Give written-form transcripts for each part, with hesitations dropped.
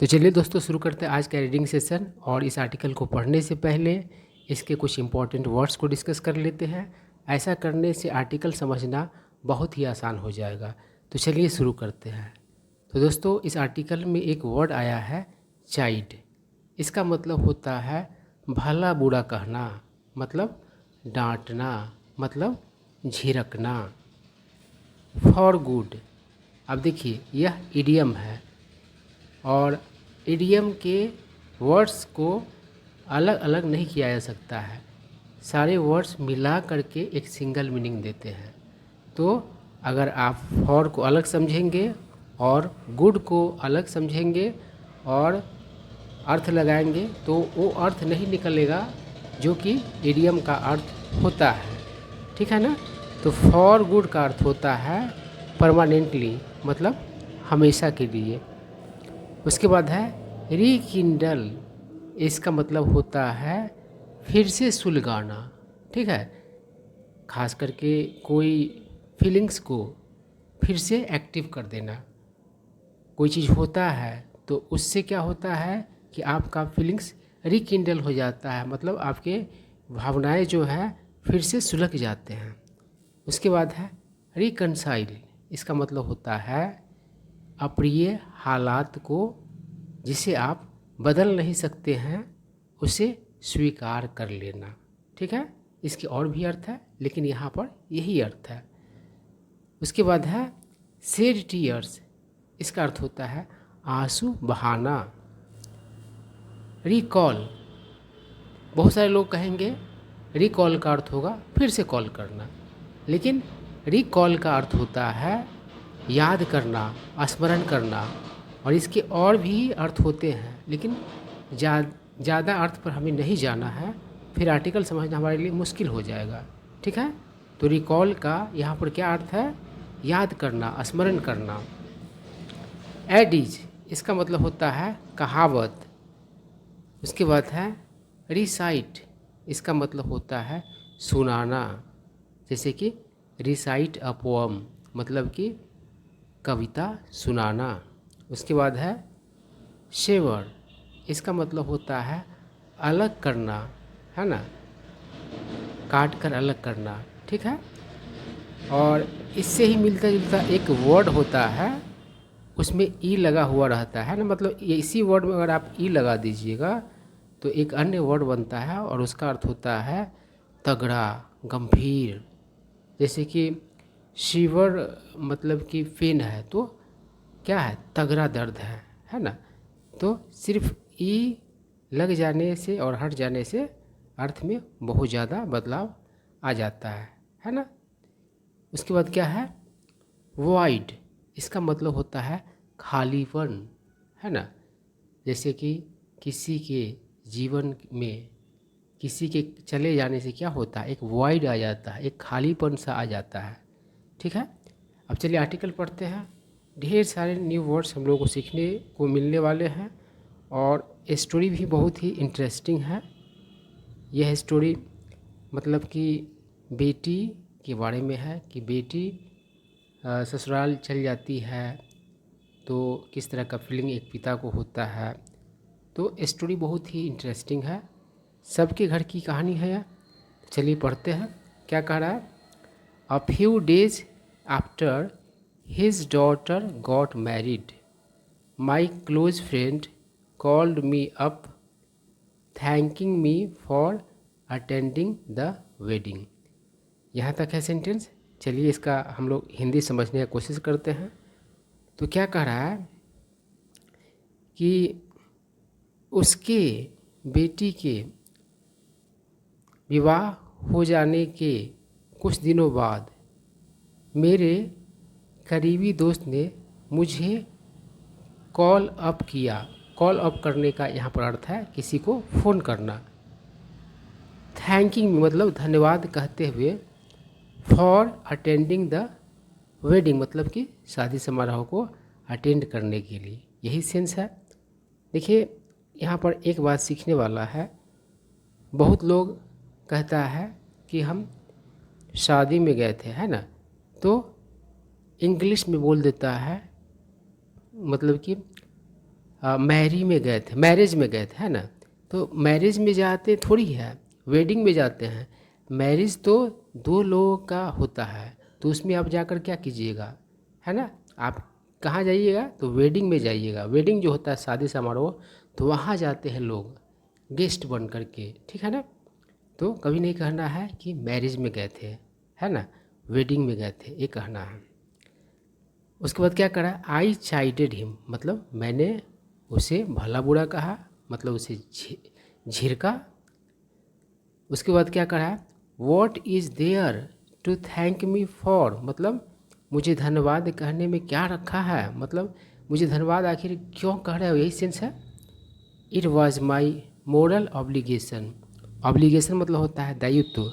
तो चलिए दोस्तों शुरू करते हैं आज का रीडिंग सेशन। और इस आर्टिकल को पढ़ने से पहले इसके कुछ इंपॉर्टेंट वर्ड्स को डिस्कस कर लेते हैं। ऐसा करने से आर्टिकल समझना बहुत ही आसान हो जाएगा। तो चलिए शुरू करते हैं। तो दोस्तों इस आर्टिकल में एक वर्ड आया है चाइड। इसका मतलब होता है भला बुरा कहना, मतलब डांटना, मतलब झिड़कना। फॉर गुड, अब देखिए यह इडियम है और इडियम के वर्ड्स को अलग अलग नहीं किया जा सकता है। सारे वर्ड्स मिला करके एक सिंगल मीनिंग देते हैं। तो अगर आप फॉर को अलग समझेंगे और गुड को अलग समझेंगे और अर्थ लगाएंगे तो वो अर्थ नहीं निकलेगा जो कि इडियम का अर्थ होता है। ठीक है ना। तो फॉर गुड का अर्थ होता है परमानेंटली, मतलब हमेशा के लिए। उसके बाद है रिकिंडल। इसका मतलब होता है फिर से सुलगाना। ठीक है, खास करके कोई फीलिंग्स को फिर से एक्टिव कर देना। कोई चीज़ होता है तो उससे क्या होता है कि आपका फीलिंग्स रिकिंडल हो जाता है, मतलब आपके भावनाएं जो है फिर से सुलग जाते हैं। उसके बाद है रिकनसाइल। इसका मतलब होता है अप्रिय हालात को जिसे आप बदल नहीं सकते हैं उसे स्वीकार कर लेना। ठीक है, इसके और भी अर्थ है लेकिन यहाँ पर यही अर्थ है। उसके बाद है शेड टीयर्स। इसका अर्थ होता है आंसू बहाना। रिकॉल, बहुत सारे लोग कहेंगे रिकॉल का अर्थ होगा फिर से कॉल करना, लेकिन रिकॉल का अर्थ होता है याद करना, स्मरण करना। और इसके और भी अर्थ होते हैं लेकिन ज़्यादा अर्थ पर हमें नहीं जाना है, फिर आर्टिकल समझना हमारे लिए मुश्किल हो जाएगा। ठीक है, तो रिकॉल का यहाँ पर क्या अर्थ है? याद करना, स्मरण करना। एडीज, इसका मतलब होता है कहावत। उसके बाद है रिसाइट। इसका मतलब होता है सुनाना, जैसे कि रिसाइट अ पोअम, मतलब कि कविता सुनाना। उसके बाद है शेवर। इसका मतलब होता है अलग करना, है ना, काट कर अलग करना। ठीक है, और इससे ही मिलता जुलता एक वर्ड होता है, उसमें ई लगा हुआ रहता है ना, मतलब ये इसी वर्ड में अगर आप ई लगा दीजिएगा तो एक अन्य वर्ड बनता है और उसका अर्थ होता है तगड़ा, गंभीर। जैसे कि शिवर मतलब कि पेन है तो क्या है? तगड़ा दर्द है ना। तो सिर्फ ई लग जाने से और हट जाने से अर्थ में बहुत ज़्यादा बदलाव आ जाता है ना। उसके बाद क्या है वॉइड। इसका मतलब होता है खालीपन, है ना। जैसे कि किसी के जीवन में किसी के चले जाने से क्या होता है? एक वॉइड आ जाता है, एक खालीपन सा आ जाता है। ठीक है, अब चलिए आर्टिकल पढ़ते हैं। ढेर सारे न्यू वर्ड्स हम लोगों को सीखने को मिलने वाले हैं और स्टोरी भी बहुत ही इंटरेस्टिंग है। यह स्टोरी मतलब कि बेटी के बारे में है कि बेटी ससुराल चल जाती है तो किस तरह का फीलिंग एक पिता को होता है। तो स्टोरी बहुत ही इंटरेस्टिंग है, सबके घर की कहानी है यह। चलिए पढ़ते हैं क्या कह रहा है। A few days after his daughter got married, my close friend called me up thanking me for attending the wedding. यहाँ तक है सेंटेंस। चलिए इसका हम लोग हिंदी समझने की कोशिश करते हैं। तो क्या कह रहा है कि उसके बेटी के विवाह हो जाने के कुछ दिनों बाद मेरे करीबी दोस्त ने मुझे कॉल अप किया। कॉल अप करने का यहाँ पर अर्थ है किसी को फ़ोन करना। थैंकिंग मतलब धन्यवाद कहते हुए, फॉर अटेंडिंग द वेडिंग मतलब कि शादी समारोह को अटेंड करने के लिए, यही सेंस है। देखिए यहाँ पर एक बात सीखने वाला है। बहुत लोग कहता है कि हम शादी में गए थे, है ना, तो इंग्लिश में बोल देता है, मतलब कि मैरी में गए थे, मैरिज में गए थे, है ना। तो मैरिज में जाते थोड़ी है, वेडिंग में जाते हैं। मैरिज तो दो लोगों का होता है, तो उसमें आप जाकर क्या कीजिएगा, है ना। आप कहाँ जाइएगा, तो वेडिंग में जाइएगा। वेडिंग जो होता है शादी समारोह, तो वहाँ जाते हैं लोग गेस्ट बन करके, ठीक है ना। तो कभी नहीं कहना है कि मैरिज में गए थे, है ना, वेडिंग में गए थे, ये कहना है। उसके बाद क्या करा, आई चाइडेड हिम, मतलब मैंने उसे भला बुरा कहा, मतलब उसे झिड़का। उसके बाद क्या करा, what is there to thank me for, मतलब मुझे धन्यवाद कहने में क्या रखा है, मतलब मुझे धन्यवाद आखिर क्यों कह रहे हो, यही सेंस है। It was my moral obligation, obligation मतलब होता है दायित्व,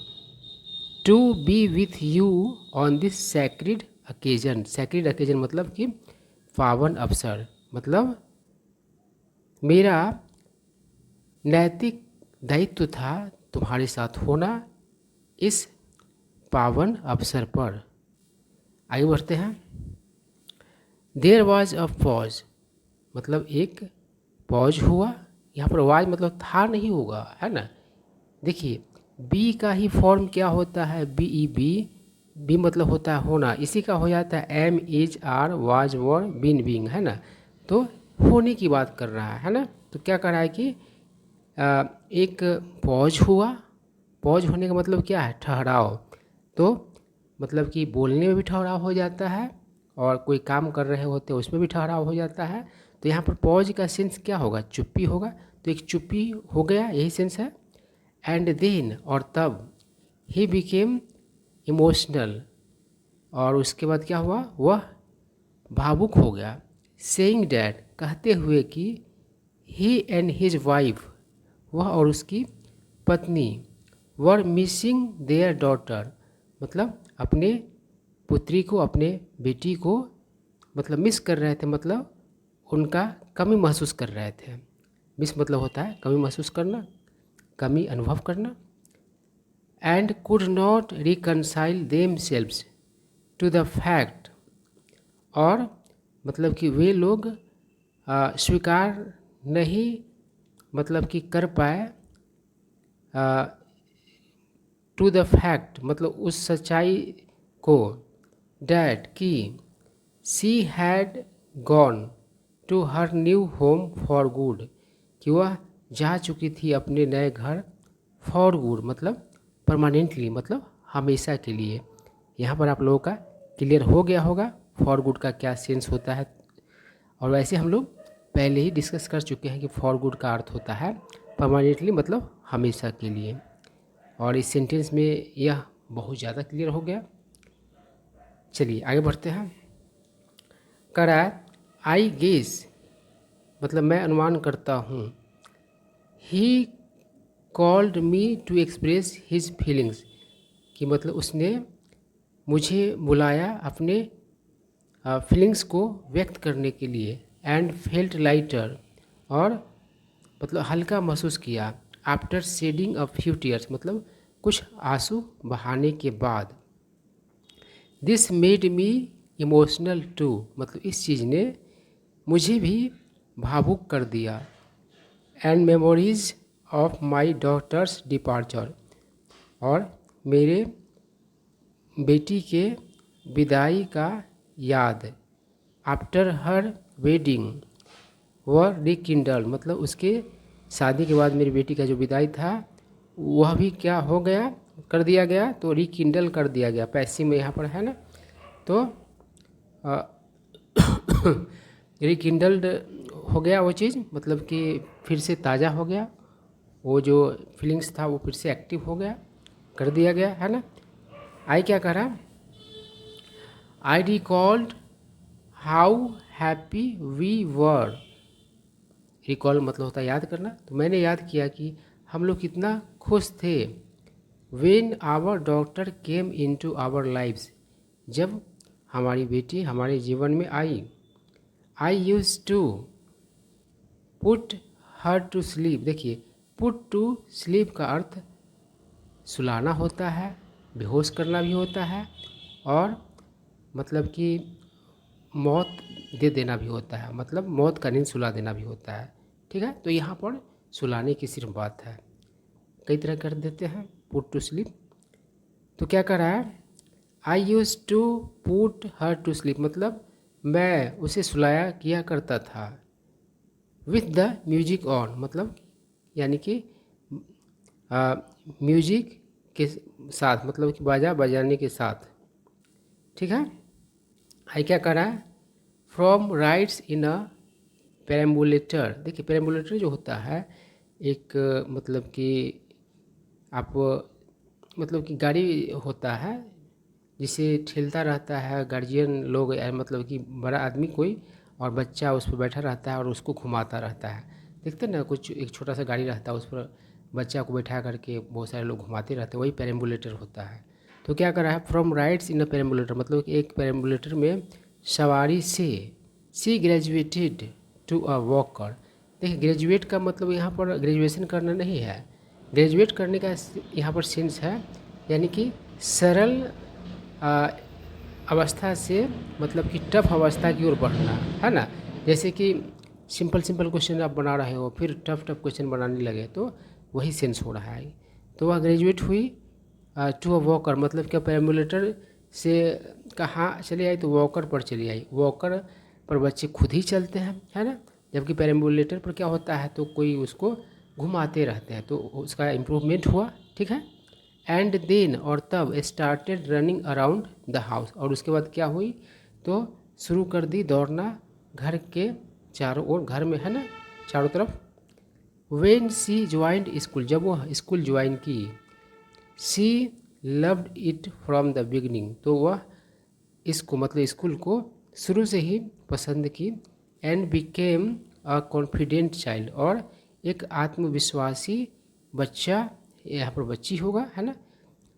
to be with you on this sacred occasion, sacred occasion मतलब कि पावन अवसर, मतलब मेरा नैतिक दायित्व था तुम्हारे साथ होना इस पावन अवसर पर। आगे बढ़ते हैं। देयर वॉज अ पॉज, मतलब एक पॉज हुआ, यहाँ पर वाज मतलब था नहीं होगा, है ना। देखिए बी का ही फॉर्म क्या होता है, बी ई बी, बी मतलब होता है होना, इसी का हो जाता है am is are was were been being, है ना। तो होने की बात कर रहा है ना। तो क्या कर रहा है कि एक पॉज हुआ, पॉज होने का मतलब क्या है, ठहराव। तो मतलब कि बोलने में भी ठहराव हो जाता है, और कोई काम कर रहे होते हैं उसमें भी ठहराव हो जाता है। तो यहाँ पर पॉज का सेंस क्या होगा, चुप्पी होगा, तो एक चुप्पी हो गया, यही सेंस है। एंड देन, और तब, ही बिकेम इमोशनल, और उसके बाद क्या हुआ, वह भावुक हो गया। सेइंग डैट, कहते हुए कि ही एंड हिज वाइफ, वह और उसकी पत्नी, वर मिसिंग देयर डॉटर, मतलब अपने पुत्री को, अपने बेटी को मतलब मिस कर रहे थे, मतलब उनका कमी महसूस कर रहे थे। मिस मतलब होता है कमी महसूस करना, कमी अनुभव करना। And could not reconcile themselves to the fact, और मतलब कि वे लोग स्वीकार नहीं मतलब कि कर पाए टू द फैक्ट, मतलब उस सच्चाई को, डैट कि she had gone to her new home for good, कि वह जा चुकी थी अपने नए घर फॉर गुड, मतलब परमानेंटली, मतलब हमेशा के लिए। यहाँ पर आप लोगों का क्लियर हो गया होगा फॉर गुड का क्या सेंस होता है। और वैसे हम लोग पहले ही डिस्कस कर चुके हैं कि फॉर गुड का अर्थ होता है परमानेंटली, मतलब हमेशा के लिए। और इस सेंटेंस में यह बहुत ज़्यादा क्लियर हो गया। चलिए आगे बढ़ते हैं। करा आई गेस, मतलब मैं अनुमान करता हूँ। He called me to express his feelings, कि मतलब उसने मुझे बुलाया अपने फीलिंग्स को व्यक्त करने के लिए। एंड फेल्ट लाइटर, और मतलब हल्का महसूस किया। After shedding a few tears, मतलब कुछ आंसू बहाने के बाद। This made me emotional too, मतलब इस चीज़ ने मुझे भी भावुक कर दिया। And memories of my daughter's departure, और मेरे बेटी के विदाई का याद। After her wedding were rekindle, मतलब उसके शादी के बाद मेरी बेटी का जो विदाई था वह भी क्या हो गया, कर दिया गया, तो रिकिंडल कर दिया गया, पैसिव में यहाँ पर है ना। तो रिकिंडल्ड हो गया वो चीज़, मतलब कि फिर से ताज़ा हो गया, वो जो फीलिंग्स था वो फिर से एक्टिव हो गया, कर दिया गया, है ना। आई क्या कह रहा, I recalled how happy we were, recall मतलब होता है याद करना, तो मैंने याद किया कि हम लोग कितना खुश थे। When our daughter came into our lives, जब हमारी बेटी हमारे जीवन में आई। I use to put her to sleep, देखिए पुट टू स्लीप का अर्थ सुलाना होता है, बेहोश करना भी होता है, और मतलब कि मौत दे देना भी होता है, मतलब मौत का नींद सुला देना भी होता है। ठीक है, तो यहाँ पर सुलाने की सिर्फ बात है, कई तरह कर देते हैं पुट टू स्लीप। तो क्या कर रहा है, I use to put her to sleep, मतलब मैं उसे सुलाया किया करता था। विथ द म्यूजिक ऑन, मतलब यानी कि म्यूजिक के साथ, मतलब कि बाजा बजाने के साथ। ठीक है, आई क्या कर रहा है, फ्रॉम राइड्स इन अ पेरेम्बुलेटर। देखिए पेरेम्बुलेटर जो होता है एक मतलब कि आप मतलब कि गाड़ी होता है जिसे ठेलता रहता है गार्जियन लोग, मतलब कि बड़ा आदमी कोई, और बच्चा उस पर बैठा रहता है और उसको घुमाता रहता है। देखते हैं ना, कुछ एक छोटा सा गाड़ी रहता है, उस पर बच्चा को बैठा करके बहुत सारे लोग घुमाते रहते हैं, वही पेरेम्बुलेटर होता है। तो क्या कर रहा है, फ्रॉम राइड्स इन अ पेरेम्बुलेटर, मतलब कि एक पेरेम्बुलेटर में सवारी से सी ग्रेजुएटेड टू अ वॉकर। देखिए ग्रेजुएट का मतलब यहाँ पर ग्रेजुएशन करना नहीं है, ग्रेजुएट करने का यहाँ पर सेंस है यानी कि सरल अवस्था से, मतलब कि टफ अवस्था की ओर बढ़ना, है ना। जैसे कि सिंपल सिंपल क्वेश्चन आप बना रहे हो फिर टफ टफ क्वेश्चन बनाने लगे, तो वही सेंस हो रहा है। तो वह ग्रेजुएट हुई टू अ वॉकर, मतलब क्या पेरेम्बुलेटर से कहाँ चली आई, तो वॉकर पर चली आई। वॉकर पर बच्चे खुद ही चलते हैं, है ना, जबकि पेरेम्बुलेटर पर क्या होता है, तो कोई उसको घुमाते रहते हैं, तो उसका इम्प्रूवमेंट हुआ। ठीक है, एंड देन, और तब started running around the house, और उसके बाद क्या हुई, तो शुरू कर दी दौड़ना घर के चारों ओर, घर में है ना चारों तरफ। वेन सी ज्वाइंट स्कूल, जब वो स्कूल ज्वाइन की, she loved it from the beginning, तो वह इसको मतलब स्कूल को शुरू से ही पसंद की। And became a confident child, और एक आत्मविश्वासी बच्चा, यहाँ पर बच्ची होगा, है ना,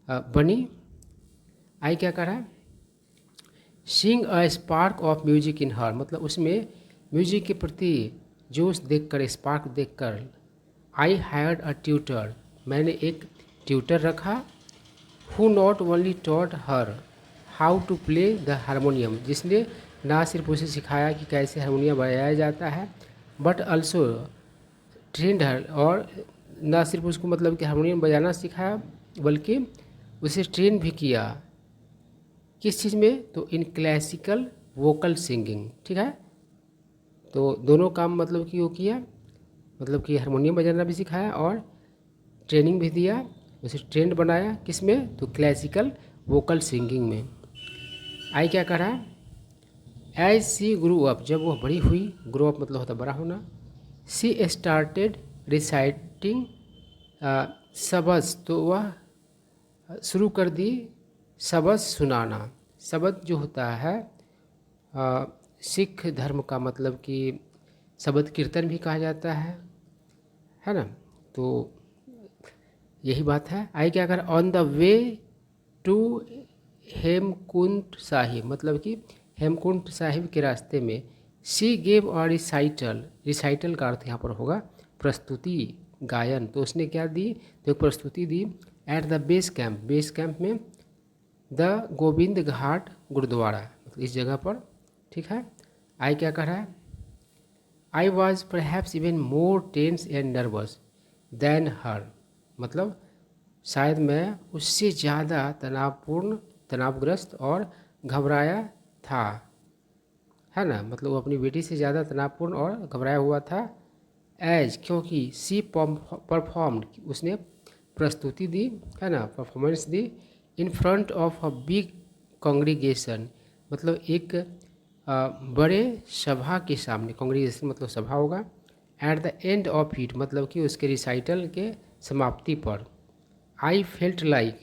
बनी। आई क्या करा, seeing a spark of music in her, मतलब उसमें म्यूजिक के प्रति जोश देखकर, स्पार्क देखकर, आई हायर्ड अ ट्यूटर, मैंने एक ट्यूटर रखा, who not only taught her how to play the harmonium, जिसने ना सिर्फ उसे सिखाया कि कैसे हारमोनियम बजाया जाता है, बट ऑल्सो ट्रेंड हर, और ना सिर्फ उसको मतलब कि हारमोनियम बजाना सिखाया बल्कि उसे ट्रेन भी किया। किस चीज़ में, तो इन क्लासिकल वोकल सिंगिंग। ठीक है, तो दोनों काम मतलब कि वो किया, मतलब कि हारमोनियम बजाना भी सिखाया और ट्रेनिंग भी दिया, उसे ट्रेंड बनाया किस में, तो क्लासिकल वोकल सिंगिंग में। आई क्या करा, एज सी ग्रू अप, जब वह बड़ी हुई, ग्रो अप मतलब होता बड़ा होना, सी स्टार्टेड रिसाइटिंग सबस, तो वह शुरू कर दी सबस सुनाना। शब्द जो होता है सिख धर्म का, मतलब कि शब्द कीर्तन भी कहा जाता है ना, तो यही बात है। आई क्या कर, on the way to Hemkunt Sahib, मतलब कि हेमकुंट साहिब के रास्ते में, she gave a recital, recital का अर्थ यहाँ पर होगा प्रस्तुति, गायन, तो उसने क्या दी, तो एक प्रस्तुति दी। At the base camp, base camp में द गोविंद घाट गुरुद्वारा, मतलब इस जगह पर। ठीक है, आई क्या कह रहा है, I was perhaps even more tense and nervous than her, मतलब शायद मैं उससे ज़्यादा तनावपूर्ण, तनावग्रस्त और घबराया था, है ना, मतलब वो अपनी बेटी से ज़्यादा तनावपूर्ण और घबराया हुआ था। एज, क्योंकि सी परफॉर्म्ड, उसने प्रस्तुति दी, है ना, performance the, in front of a big congregation, मतलब एक बड़े सभा के सामने, कॉन्ग्रीगेशन मतलब सभा होगा। At the end of it, मतलब कि उसके रिसाइटल के समाप्ति पर, आई फेल्ट लाइक,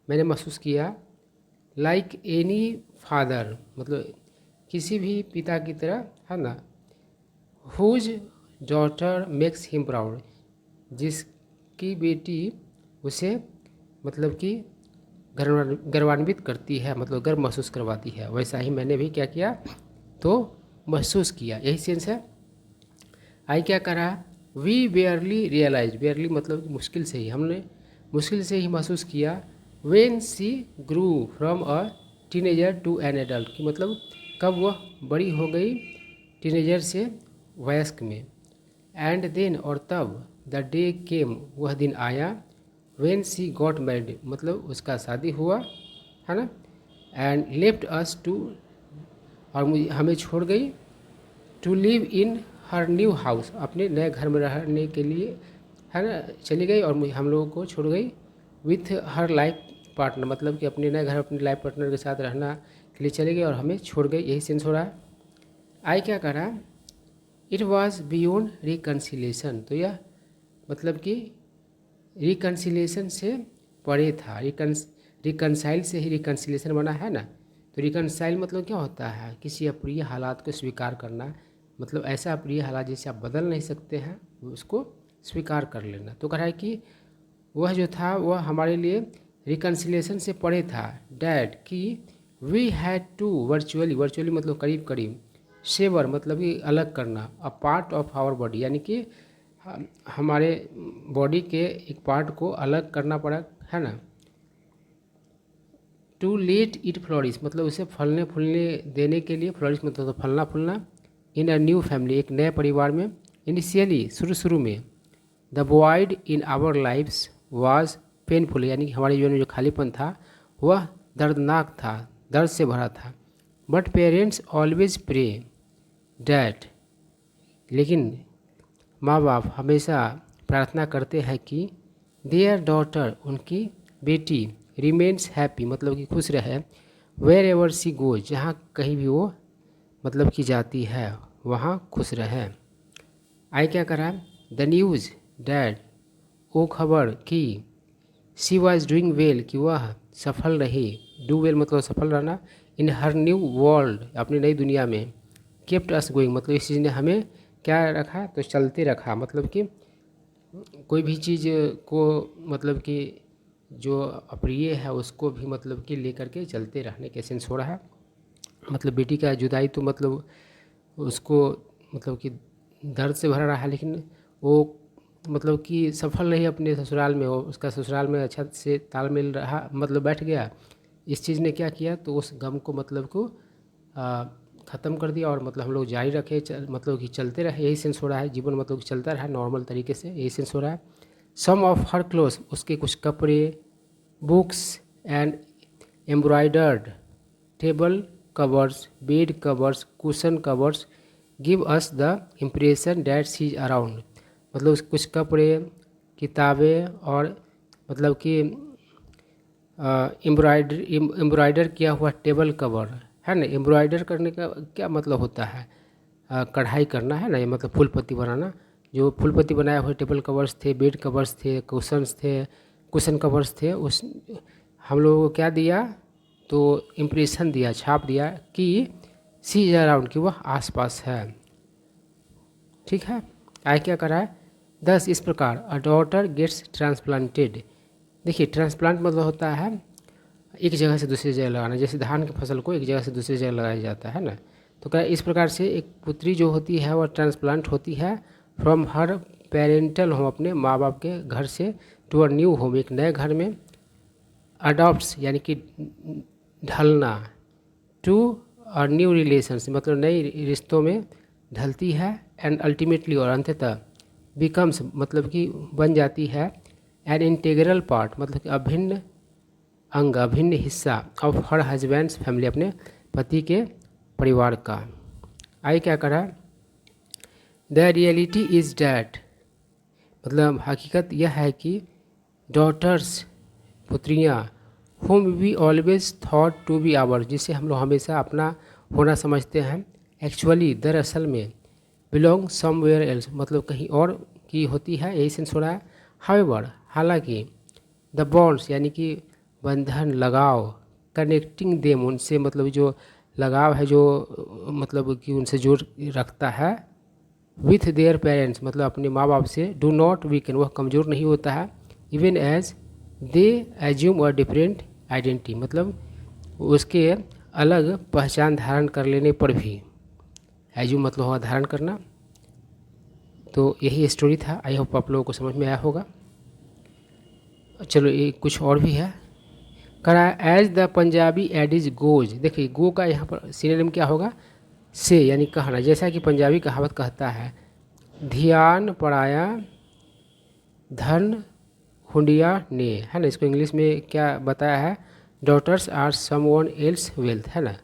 मैंने महसूस किया, लाइक एनी फादर, मतलब किसी भी पिता की तरह, है ना, whose daughter makes him proud, जिसकी बेटी उसे मतलब कि गर्वान्वित करती है, मतलब गर्व महसूस करवाती है, वैसा ही मैंने भी क्या किया, तो महसूस किया, यही सेंस है। आई क्या करा, वी बेयरली रियलाइज, बेयरली मतलब मुश्किल से ही, हमने मुश्किल से ही महसूस किया, when she grew from a teenager to an adult, कि मतलब कब वह बड़ी हो गई, टीनेजर से वयस्क में। एंड देन और तब, द डे केम वह दिन आया, व्हेन सी गॉट मैरिड मतलब उसका शादी हुआ, है ना। एंड लेफ्ट अस टू और हमें छोड़ गई, to live in her new house अपने नए घर में रहने के लिए, है ना, चली गई और हम लोगों को छोड़ गई, विथ हर लाइफ पार्टनर मतलब कि अपने नए घर अपने लाइफ पार्टनर के साथ रहना के लिए चली गई और हमें छोड़ गई, यही सेंस हो रहा है। आई क्या कर रहा है, इट वॉज बियॉन्ड रिकन्सिलेशन, तो यह मतलब कि रिकन्सिलेशन से परे था, रिकनसाइल से ही रिकन्सिलेशन बना है ना। तो रिकनसाइल मतलब क्या होता है, किसी अप्रिय हालात को स्वीकार करना, मतलब ऐसा अप्रिय हालात जिसे आप बदल नहीं सकते हैं उसको स्वीकार कर लेना। तो कह रहा है कि वह जो था वह हमारे लिए रिकन्सिलेशन से परे था, डैड कि वी हैड टू वर्चुअली मतलब करीब करीब, सेवर मतलब कि अलग करना, a part of our body यानी कि हमारे बॉडी के एक पार्ट को अलग करना पड़ा, है ना। टू लेट इट फ्लोरिश मतलब उसे फलने फूलने देने के लिए, फ्लोरिश मतलब तो फलना फूलना, इन अ न्यू फैमिली एक नए परिवार में। इनिशियली शुरू में, the void in our lives was painful यानी कि हमारे जीवन में जो खालीपन था वह दर्दनाक था, दर्द से भरा था। But parents always pray that लेकिन माँ बाप हमेशा प्रार्थना करते हैं कि देयर डॉटर उनकी बेटी रिमेन्स हैप्पी मतलब कि खुश रहे, वेर एवर सी गोज जहाँ कहीं भी वो मतलब कि जाती है वहाँ खुश रहे। आई क्या करा, द न्यूज़ डैड वो खबर कि शी वॉज डूइंग वेल कि वह सफल रही, डू वेल मतलब सफल रहना, इन हर न्यू वर्ल्ड अपनी नई दुनिया में, केप्ट अस गोइंग मतलब इस चीज़ ने हमें क्या रखा तो चलते रखा, मतलब कि कोई भी चीज़ को मतलब कि जो अप्रिय है उसको भी मतलब कि लेकर के चलते रहने के सेंस हो रहा है। मतलब बेटी का जुदाई तो मतलब उसको मतलब कि दर्द से भरा रहा है, लेकिन वो मतलब कि सफल रही अपने ससुराल में, वो उसका ससुराल में अच्छा से तालमेल रहा मतलब बैठ गया। इस चीज़ ने क्या किया तो उस गम को मतलब को ख़त्म कर दिया और मतलब हम लोग जारी रखे मतलब कि चलते रहे, यही सेंस हो रहा है। जीवन मतलब कि चलता रहा नॉर्मल तरीके से, यही सेंस हो रहा है। सम ऑफ हर क्लोथ उसके कुछ कपड़े, books and embroidered table covers, bed covers, cushion covers give us the impression that she is around मतलब कुछ कपड़े, किताबें और मतलब कि एम्ब्रॉयडर किया हुआ टेबल कवर, है ना। एम्ब्रॉयडर करने का क्या मतलब होता है, कढ़ाई करना, है ना, ये मतलब फूल पत्ती बनाना। जो फूल पत्ती बनाए हुए टेबल कवर्स थे, बेड कवर्स थे, कुशन कवर्स थे, उस हम लोगों को क्या दिया तो इम्प्रेशन दिया, छाप दिया कि सी इज अराउंड कि वह आसपास है, ठीक है। आय क्या करा है, दस इस प्रकार अ डॉटर गेट्स ट्रांसप्लांटेड। देखिए ट्रांसप्लांट मतलब होता है एक जगह से दूसरी जगह लगाना, जैसे धान की फसल को एक जगह से दूसरी जगह लगाया जाता है ना। तो क्या इस प्रकार से एक पुत्री जो होती है वह ट्रांसप्लांट होती है फ्रॉम हर पेरेंटल होम अपने माँ बाप के घर से टू अ न्यू होम एक नए घर में, अडॉप्ट्स यानी कि ढलना, टू अ न्यू रिलेशंस मतलब नई रिश्तों में ढलती है, एंड अल्टीमेटली और अंततः बिकम्स मतलब कि बन जाती है, एन इंटीग्रल पार्ट मतलब कि अभिन्न अंग अभिन्न हिस्सा ऑफ हर हस्बैंड्स फैमिली अपने पति के परिवार का। आई क्या करा, द रियलिटी इज़ डैट मतलब हकीकत यह है कि डॉटर्स पुत्रियाँ, whom we always thought to be our जिसे हम लोग हमेशा अपना होना समझते हैं, एक्चुअली दरअसल में बिलोंग समवेयर एल्स मतलब कहीं और की होती है, यही सेंस हो रहा है। हाउएवर हालांकि, द बॉन्ड्स यानी कि बंधन लगाव, कनेक्टिंग देम उनसे मतलब जो लगाव है जो मतलब कि उनसे जोड़ रखता है, विथ देयर पेरेंट्स मतलब अपने माँ बाप से, डू नॉट वीकन वह कमज़ोर नहीं होता है, even as they assume a different identity मतलब उसके अलग पहचान धारण कर लेने पर भी, एज्यूम मतलब हुआ धारण करना। तो यही स्टोरी था, आई होप आप लोगों को समझ में आया होगा। चलो ये कुछ और भी है, करा as the Punjabi adage goes. देखिए गो का यहाँ पर सिनोनिम क्या होगा, से यानी कहना। जैसा कि पंजाबी कहावत कहता है, ध्यान पराया धन हुंडिया ने, है ना। इसको इंग्लिश में क्या बताया है, daughters are someone else wealth, है ना।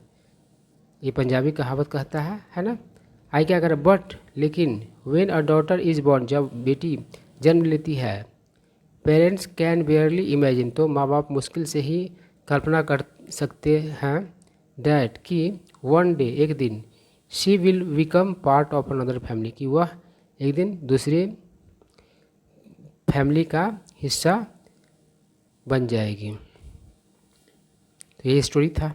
ये पंजाबी कहावत कहता है ना। आई क्या करे, बट लेकिन when a daughter is born, जब बेटी जन्म लेती है, पेरेंट्स कैन बेयरली इमेजिन, तो माँ बाप मुश्किल से ही कल्पना कर सकते हैं, डैट कि वन डे, एक दिन, she will become part of another family, कि वह एक दिन दूसरे फैमिली का हिस्सा बन जाएगी। तो ये स्टोरी था।